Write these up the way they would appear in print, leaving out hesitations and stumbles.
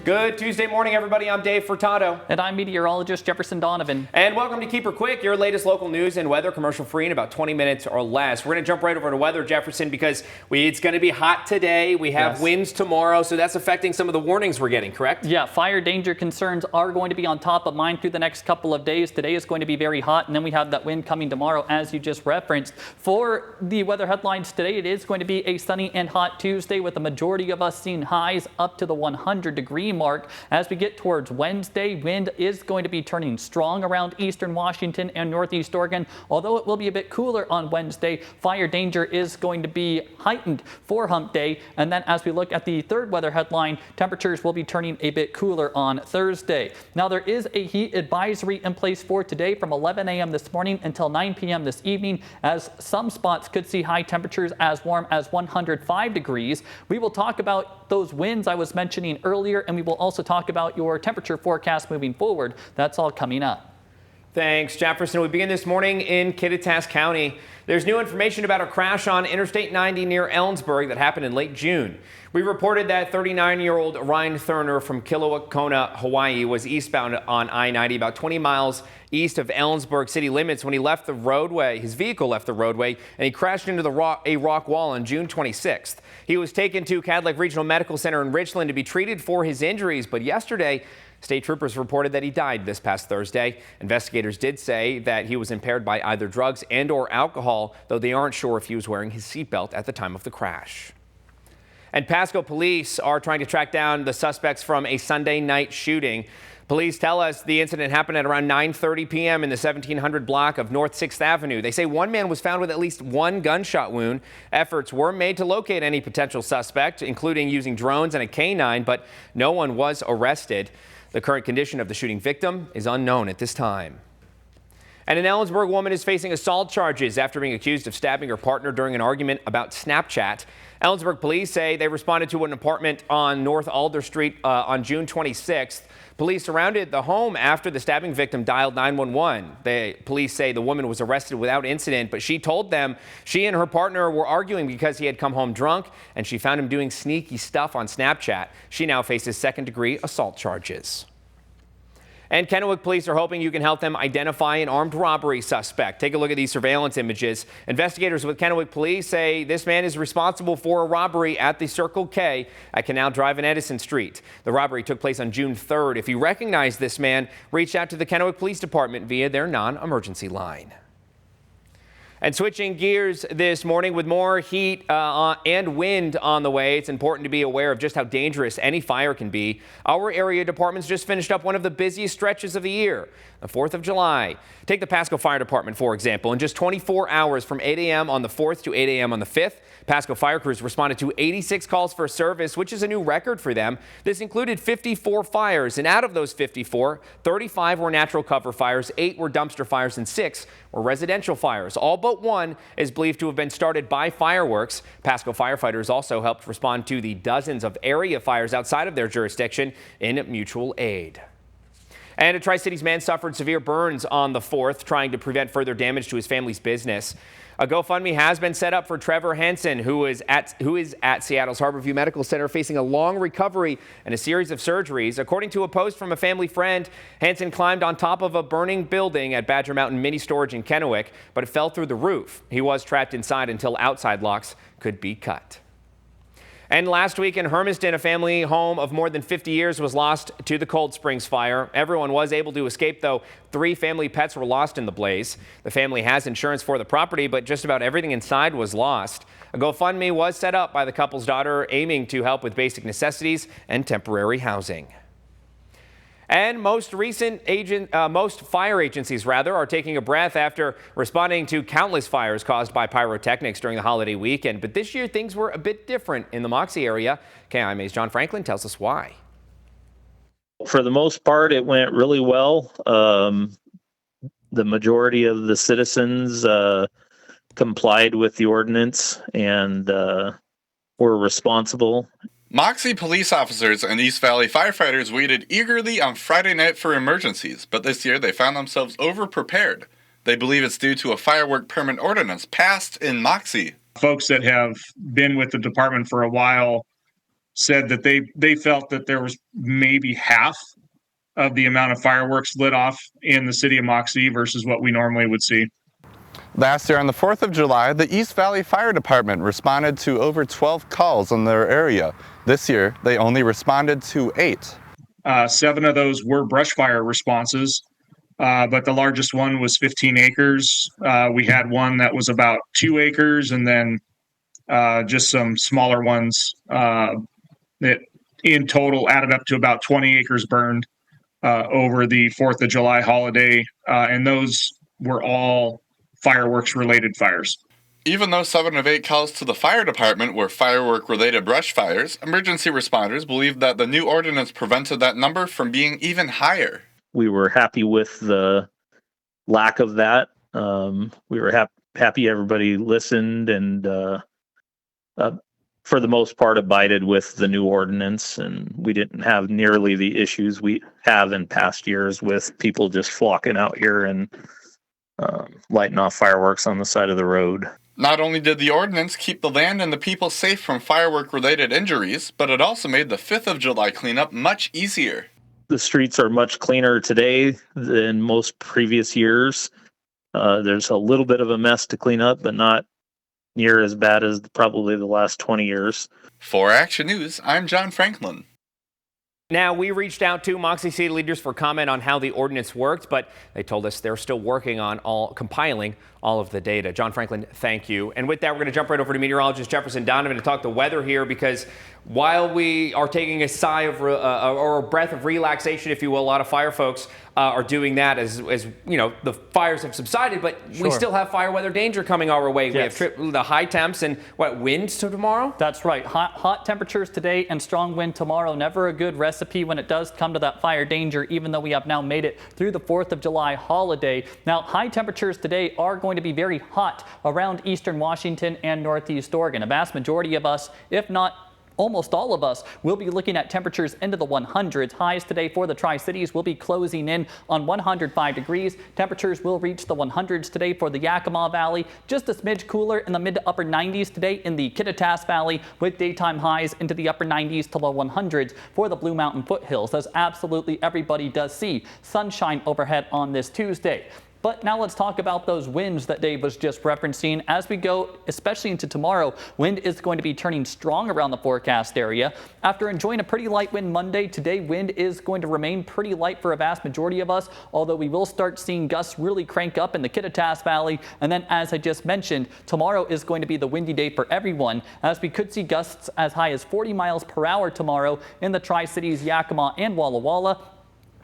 Good Tuesday morning, everybody. I'm Dave Furtado. And I'm meteorologist Jefferson Donovan. And welcome to KEPR Quick, your latest local news and weather, commercial free in about 20 minutes or less. We're going to jump right over to weather, Jefferson, because it's going to be hot today. We have winds tomorrow, so that's affecting some of the warnings we're getting, correct? Yeah, fire danger concerns are going to be on top of mind through the next couple of days. Today is going to be very hot, and then we have that wind coming tomorrow, as you just referenced. For the weather headlines today, it is going to be a sunny and hot Tuesday with the majority of us seeing highs up to the 100-degree mark. As we get towards Wednesday, wind is going to be turning strong around eastern Washington and northeast Oregon. Although it will be a bit cooler on Wednesday, fire danger is going to be heightened for hump day. And then as we look at the third weather headline, temperatures will be turning a bit cooler on Thursday. Now, there is a heat advisory in place for today from 11 a.m. this morning until 9 p.m. this evening, as some spots could see high temperatures as warm as 105 degrees. We will talk about those winds I was mentioning earlier, and we will also talk about your temperature forecast moving forward. That's all coming up. Thanks, Jefferson. We begin this morning in Kittitas County. There's new information about a crash on Interstate 90 near Ellensburg that happened in late June. We reported that 39-year-old Ryan Thurner from Kennewick, Hawaii, was eastbound on I-90 about 20 miles east of Ellensburg city limits when he left the roadway. His vehicle left the roadway and he crashed into a rock wall on June 26th. He was taken to Kennewick Regional Medical Center in Richland to be treated for his injuries, but yesterday, state troopers reported that he died this past Thursday. Investigators did say that he was impaired by either drugs and/or alcohol, though they aren't sure if he was wearing his seatbelt at the time of the crash. And Pasco police are trying to track down the suspects from a Sunday night shooting. Police tell us the incident happened at around 9:30 p.m. in the 1700 block of North 6th Avenue. They say one man was found with at least one gunshot wound. Efforts were made to locate any potential suspect, including using drones and a canine, but no one was arrested. The current condition of the shooting victim is unknown at this time. And an Ellensburg woman is facing assault charges after being accused of stabbing her partner during an argument about Snapchat. Ellensburg police say they responded to an apartment on North Alder Street on June 26th. Police surrounded the home after the stabbing victim dialed 911. The police say the woman was arrested without incident, but she told them she and her partner were arguing because he had come home drunk and she found him doing sneaky stuff on Snapchat. She now faces second-degree assault charges. And Kennewick police are hoping you can help them identify an armed robbery suspect. Take a look at these surveillance images. Investigators with Kennewick police say this man is responsible for a robbery at the Circle K at Canal Drive and Edison Street. The robbery took place on June 3rd. If you recognize this man, reach out to the Kennewick Police Department via their non-emergency line. And switching gears this morning with more heat and wind on the way, it's important to be aware of just how dangerous any fire can be. Our area departments just finished up one of the busiest stretches of the year, the 4th of July. Take the Pasco Fire Department, for example. In just 24 hours from 8 a.m. on the 4th to 8 a.m. on the 5th, Pasco fire crews responded to 86 calls for service, which is a new record for them. This included 54 fires, and out of those 54, 35 were natural cover fires, 8 were dumpster fires, and 6 were residential fires. All but one is believed to have been started by fireworks. Pasco firefighters also helped respond to the dozens of area fires outside of their jurisdiction in mutual aid. And a Tri-Cities man suffered severe burns on the 4th, trying to prevent further damage to his family's business. A GoFundMe has been set up for Trevor Hansen, who is at Seattle's Harborview Medical Center facing a long recovery and a series of surgeries. According to a post from a family friend, Hansen climbed on top of a burning building at Badger Mountain Mini Storage in Kennewick, but it fell through the roof. He was trapped inside until outside locks could be cut. And last week in Hermiston, a family home of more than 50 years was lost to the Cold Springs fire. Everyone was able to escape, though 3 family pets were lost in the blaze. The family has insurance for the property, but just about everything inside was lost. A GoFundMe was set up by the couple's daughter, aiming to help with basic necessities and temporary housing. And most fire agencies are taking a breath after responding to countless fires caused by pyrotechnics during the holiday weekend. But this year, things were a bit different in the Moxee area. KIMA's John Franklin tells us why. For the most part, it went really well. The majority of the citizens complied with the ordinance and were responsible. Moxee police officers and East Valley firefighters waited eagerly on Friday night for emergencies, but this year they found themselves over-prepared. They believe it's due to a firework permit ordinance passed in Moxee. Folks that have been with the department for a while said that they felt that there was maybe half of the amount of fireworks lit off in the city of Moxee versus what we normally would see. Last year on the 4th of July, the East Valley Fire Department responded to over 12 calls in their area. This year, they only responded to 8. 7 of those were brush fire responses, but the largest one was 15 acres. We had one that was about 2 acres, and then just some smaller ones that in total added up to about 20 acres burned over the 4th of July holiday, and those were all fireworks-related fires. Even though 7 of 8 calls to the fire department were firework-related brush fires, emergency responders believe that the new ordinance prevented that number from being even higher. We were happy with the lack of that. We were happy everybody listened and for the most part abided with the new ordinance, and we didn't have nearly the issues we have in past years with people just flocking out here and lighting off fireworks on the side of the road. Not only did the ordinance keep the land and the people safe from firework-related injuries, but it also made the 5th of July cleanup much easier. The streets are much cleaner today than most previous years. There's a little bit of a mess to clean up, but not near as bad as probably the last 20 years. For Action News, I'm John Franklin. Now, we reached out to Moxee City leaders for comment on how the ordinance worked, but they told us they're still working on compiling all of the data. John Franklin, thank you. And with that, we're going to jump right over to meteorologist Jefferson Donovan to talk the weather here, because while we are taking a sigh of or a breath of relaxation, if you will, a lot of fire folks are doing that as you know, the fires have subsided, but we still have fire weather danger coming our way. Yes. We have the high temps and winds to tomorrow? That's right. Hot temperatures today and strong wind tomorrow. Never a good recipe when it does come to that fire danger, even though we have now made it through the 4th of July holiday. Now, high temperatures today are going to be very hot around eastern Washington and northeast Oregon. A vast majority of us, if not almost all of us, will be looking at temperatures into the 100s. Highs today for the Tri-Cities will be closing in on 105 degrees. Temperatures will reach the 100s today for the Yakima Valley. Just a smidge cooler in the mid to upper 90s today in the Kittitas Valley, with daytime highs into the upper 90s to low 100s for the Blue Mountain foothills, as absolutely everybody does see sunshine overhead on this Tuesday. But now let's talk about those winds that Dave was just referencing. As we go, especially into tomorrow, wind is going to be turning strong around the forecast area. After enjoying a pretty light wind Monday, today wind is going to remain pretty light for a vast majority of us, although we will start seeing gusts really crank up in the Kittitas Valley. And then, as I just mentioned, tomorrow is going to be the windy day for everyone, as we could see gusts as high as 40 miles per hour tomorrow in the Tri-Cities, Yakima, and Walla Walla.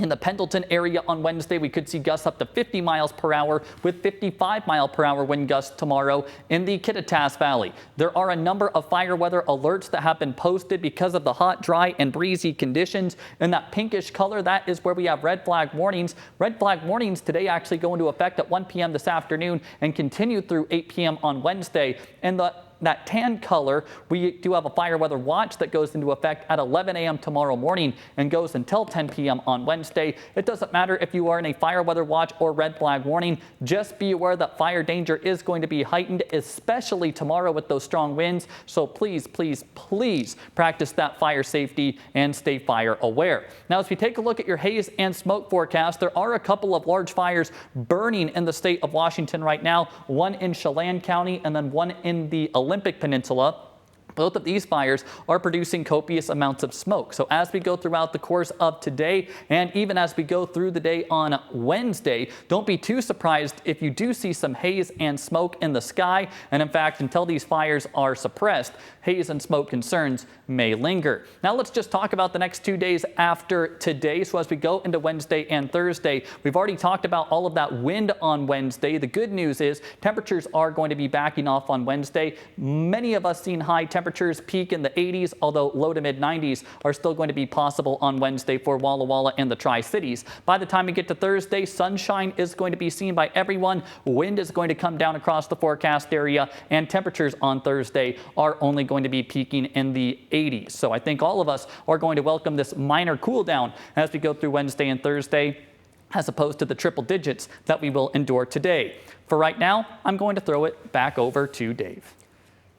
In the Pendleton area on Wednesday, we could see gusts up to 50 miles per hour with 55 mile per hour wind gusts tomorrow in the Kittitas Valley. There are a number of fire weather alerts that have been posted because of the hot, dry, and breezy conditions. In that pinkish color, that is where we have red flag warnings. Red flag warnings today actually go into effect at 1 p.m. this afternoon and continue through 8 p.m. on Wednesday. And that tan color, we do have a fire weather watch that goes into effect at 11 a.m. tomorrow morning and goes until 10 p.m. on Wednesday. It doesn't matter if you are in a fire weather watch or red flag warning. Just be aware that fire danger is going to be heightened, especially tomorrow with those strong winds. So please, please, please practice that fire safety and stay fire aware. Now, as we take a look at your haze and smoke forecast, there are a couple of large fires burning in the state of Washington right now, one in Chelan County and then one in the Olympic Peninsula. Both of these fires are producing copious amounts of smoke. So as we go throughout the course of today, and even as we go through the day on Wednesday, don't be too surprised if you do see some haze and smoke in the sky. And in fact, until these fires are suppressed, haze and smoke concerns may linger. Now let's just talk about the next 2 days after today. So as we go into Wednesday and Thursday, we've already talked about all of that wind on Wednesday. The good news is temperatures are going to be backing off on Wednesday. Many of us seen high temperatures peak in the 80s, although low to mid 90s are still going to be possible on Wednesday for Walla Walla and the Tri-Cities. By the time we get to Thursday, sunshine is going to be seen by everyone. Wind is going to come down across the forecast area, and temperatures on Thursday are only going to be peaking in the 80s. So I think all of us are going to welcome this minor cool down as we go through Wednesday and Thursday, as opposed to the triple digits that we will endure today. For right now, I'm going to throw it back over to Dave.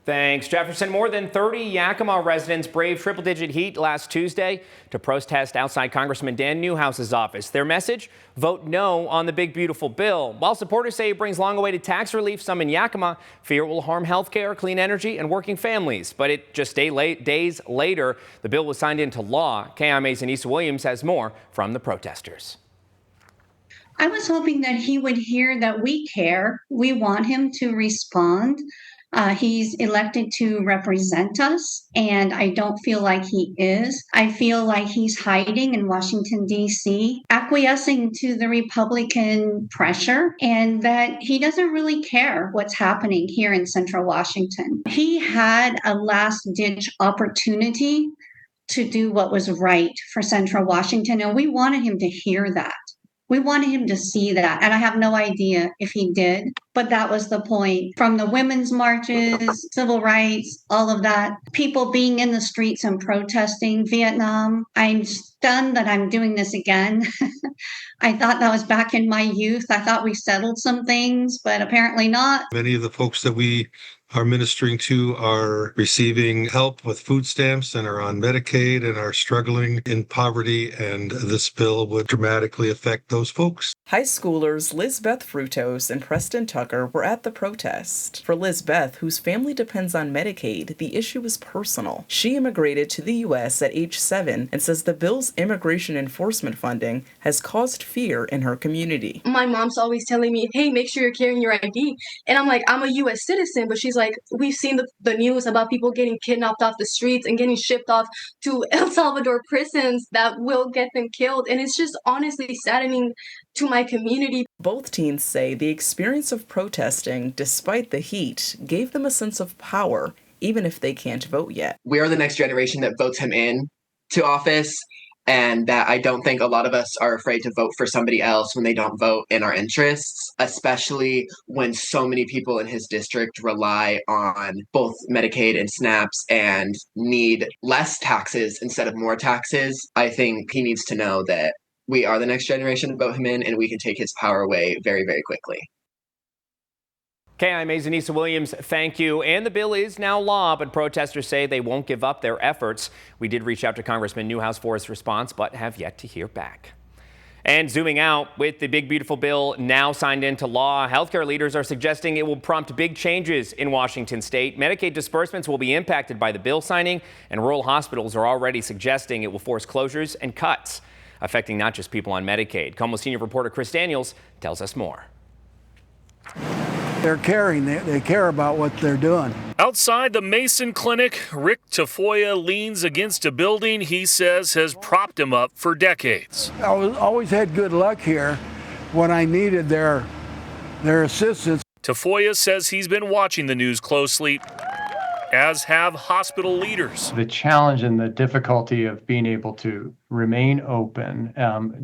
Thanks, Jefferson. More than 30 Yakima residents braved triple-digit heat last Tuesday to protest outside Congressman Dan Newhouse's office. Their message, vote no on the big, beautiful bill. While supporters say it brings long-awaited tax relief, some in Yakima fear it will harm health care, clean energy, and working families. But it just days later, the bill was signed into law. KIMA's Anissa Williams has more from the protesters. I was hoping that he would hear that we care. We want him to respond. He's elected to represent us, and I don't feel like he is. I feel like he's hiding in Washington, D.C., acquiescing to the Republican pressure, and that he doesn't really care what's happening here in Central Washington. He had a last-ditch opportunity to do what was right for Central Washington, and we wanted him to hear that. We wanted him to see that, and I have no idea if he did, but that was the point. From the women's marches, civil rights, all of that, people being in the streets and protesting, Vietnam. I'm stunned that I'm doing this again. I thought that was back in my youth. I thought we settled some things, but apparently not. Many of the folks that we are ministering to are receiving help with food stamps and are on Medicaid and are struggling in poverty, and this bill would dramatically affect those folks. High schoolers Lizbeth Frutos and Preston Tucker were at the protest. For Lizbeth, whose family depends on Medicaid, the issue is personal. She immigrated to the U.S. at age 7 and says the bill's immigration enforcement funding has caused fear in her community. My mom's always telling me, hey, make sure you're carrying your ID. And I'm like, I'm a U.S. citizen, but she's like, we've seen the news about people getting kidnapped off the streets and getting shipped off to El Salvador prisons that will get them killed. And it's just honestly saddening to my community. Both teens say the experience of protesting, despite the heat, gave them a sense of power, even if they can't vote yet. We are the next generation that votes him in to office, and that I don't think a lot of us are afraid to vote for somebody else when they don't vote in our interests, especially when so many people in his district rely on both Medicaid and SNAPs and need less taxes instead of more taxes. I think he needs to know that we are the next generation to vote him in, and we can take his power away very, very quickly. KIMA's Anissa Williams, thank you. And the bill is now law, but protesters say they won't give up their efforts. We did reach out to Congressman Newhouse for his response, but have yet to hear back. And zooming out, with the big, beautiful bill now signed into law, healthcare leaders are suggesting it will prompt big changes in Washington state. Medicaid disbursements will be impacted by the bill signing, and rural hospitals are already suggesting it will force closures and cuts, affecting not just people on Medicaid. KOMO senior reporter Chris Daniels tells us more. They're caring. They care about what they're doing. Outside the Mason Clinic, Rick Tafoya leans against a building he says has propped him up for decades. I always had good luck here when I needed their assistance. Tafoya says he's been watching the news closely, as have hospital leaders. The challenge and the difficulty of being able to remain open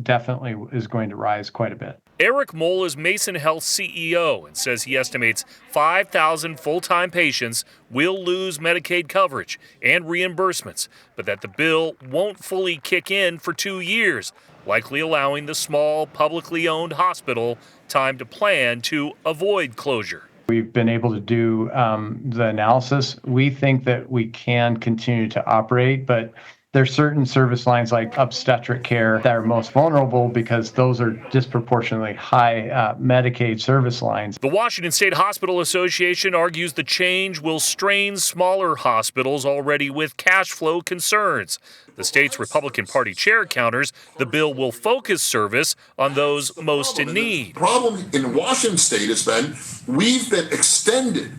definitely is going to rise quite a bit. Eric Moll is Mason Health CEO and says he estimates 5,000 full-time patients will lose Medicaid coverage and reimbursements, but that the bill won't fully kick in for 2 years, likely allowing the small, publicly owned hospital time to plan to avoid closure. We've been able to do the analysis. We think that we can continue to operate, but there's certain service lines like obstetric care that are most vulnerable because those are disproportionately high Medicaid service lines. The Washington State Hospital Association argues the change will strain smaller hospitals already with cash flow concerns. The state's Republican Party chair counters the bill will focus service on those most in need. The problem in Washington State has been we've been extended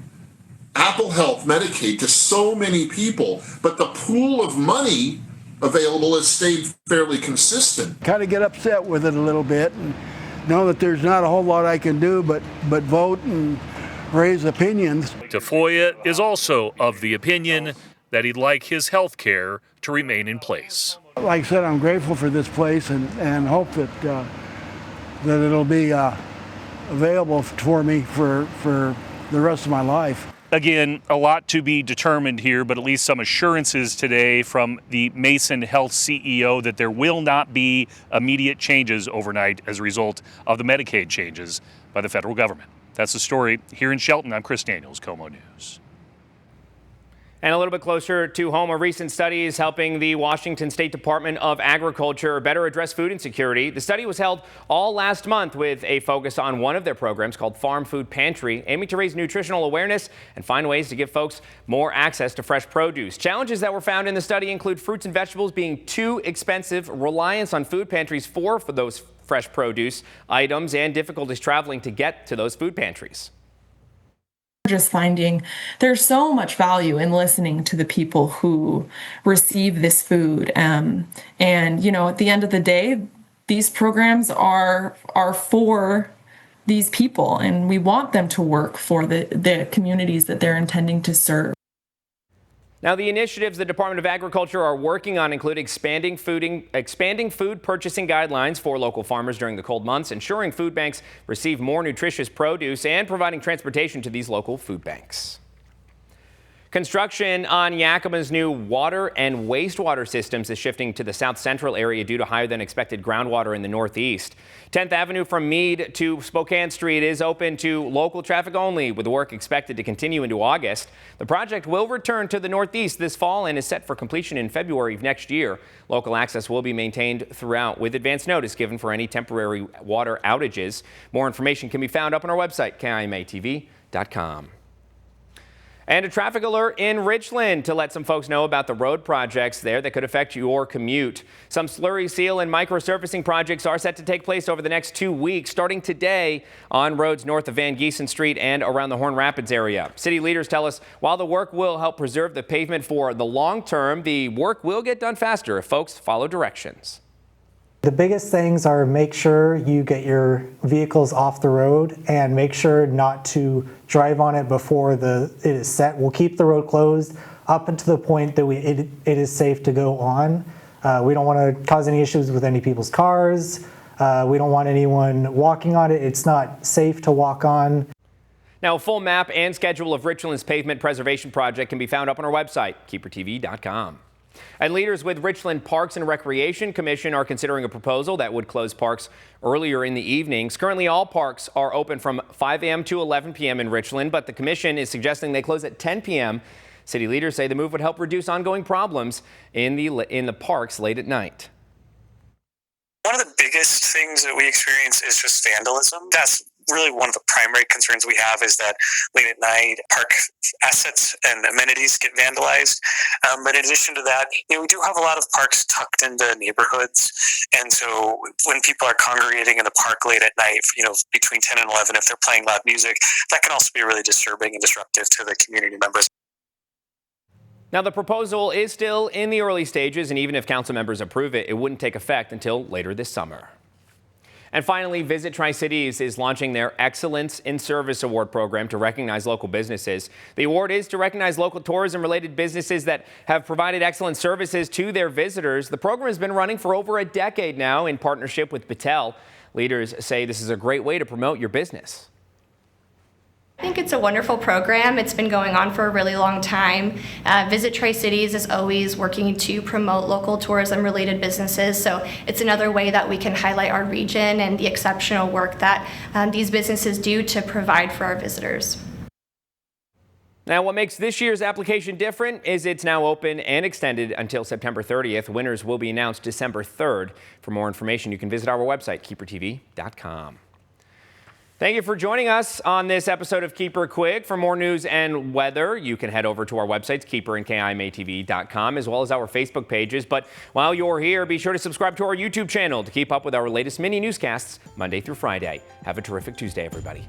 Apple Health, Medicaid to so many people, but the pool of money available has stayed fairly consistent. Kind of get upset with it a little bit and know that there's not a whole lot I can do but vote and raise opinions. Tafoya is also of the opinion that he'd like his health care to remain in place. Like I said, I'm grateful for this place and hope that it'll be available for me for the rest of my life. Again, a lot to be determined here, but at least some assurances today from the Mason Health CEO that there will not be immediate changes overnight as a result of the Medicaid changes by the federal government. That's the story here in Shelton. I'm Chris Daniels, KOMO News. And a little bit closer to home, a recent study is helping the Washington State Department of Agriculture better address food insecurity. The study was held all last month with a focus on one of their programs called Farm Food Pantry, aiming to raise nutritional awareness and find ways to give folks more access to fresh produce. Challenges that were found in the study include fruits and vegetables being too expensive, reliance on food pantries for those fresh produce items, and difficulties traveling to get to those food pantries. Just finding there's so much value in listening to the people who receive this food. And, you know, at the end of the day, these programs are for these people, and we want them to work for the communities that they're intending to serve. Now, the initiatives the Department of Agriculture are working on include expanding food purchasing guidelines for local farmers during the cold months, ensuring food banks receive more nutritious produce, and providing transportation to these local food banks. Construction on Yakima's new water and wastewater systems is shifting to the south central area due to higher than expected groundwater in the northeast. 10th Avenue from Meade to Spokane Street is open to local traffic only, with the work expected to continue into August. The project will return to the northeast this fall and is set for completion in February of next year. Local access will be maintained throughout with advance notice given for any temporary water outages. More information can be found up on our website, KIMATV.com. And a traffic alert in Richland to let some folks know about the road projects there that could affect your commute. Some slurry seal and microsurfacing projects are set to take place over the next 2 weeks, starting today on roads north of Van Giesen Street and around the Horn Rapids area. City leaders tell us while the work will help preserve the pavement for the long term, the work will get done faster if folks follow directions. The biggest things are make sure you get your vehicles off the road and make sure not to drive on it before it is set. We'll keep the road closed up until the point that it is safe to go on. We don't want to cause any issues with any people's cars. We don't want anyone walking on it. It's not safe to walk on. Now, a full map and schedule of Richland's pavement preservation project can be found up on our website, KEPRTV.com. And leaders with Richland Parks and Recreation Commission are considering a proposal that would close parks earlier in the evenings. Currently, all parks are open from 5 a.m. to 11 p.m. in Richland, but the commission is suggesting they close at 10 p.m. City leaders say the move would help reduce ongoing problems in the parks late at night. One of the biggest things that we experience is just vandalism. That's really one of the primary concerns we have, is that late at night park assets and amenities get vandalized. But in addition to that, we do have a lot of parks tucked into neighborhoods. And so when people are congregating in the park late at night, between 10 and 11, if they're playing loud music, that can also be really disturbing and disruptive to the community members. Now, the proposal is still in the early stages, and even if council members approve it, it wouldn't take effect until later this summer. And finally, Visit Tri-Cities is launching their Excellence in Service Award program to recognize local businesses. The award is to recognize local tourism-related businesses that have provided excellent services to their visitors. The program has been running for over a decade now in partnership with Battelle. Leaders say this is a great way to promote your business. I think it's a wonderful program. It's been going on for a really long time. Visit Tri-Cities is always working to promote local tourism-related businesses, so it's another way that we can highlight our region and the exceptional work that these businesses do to provide for our visitors. Now, what makes this year's application different is it's now open and extended until September 30th. Winners will be announced December 3rd. For more information, you can visit our website, KEPRTV.com. Thank you for joining us on this episode of Keeper Quick. For more news and weather, you can head over to our websites, Keeper and KIMATV.com, as well as our Facebook pages. But while you're here, be sure to subscribe to our YouTube channel to keep up with our latest mini newscasts Monday through Friday. Have a terrific Tuesday, everybody.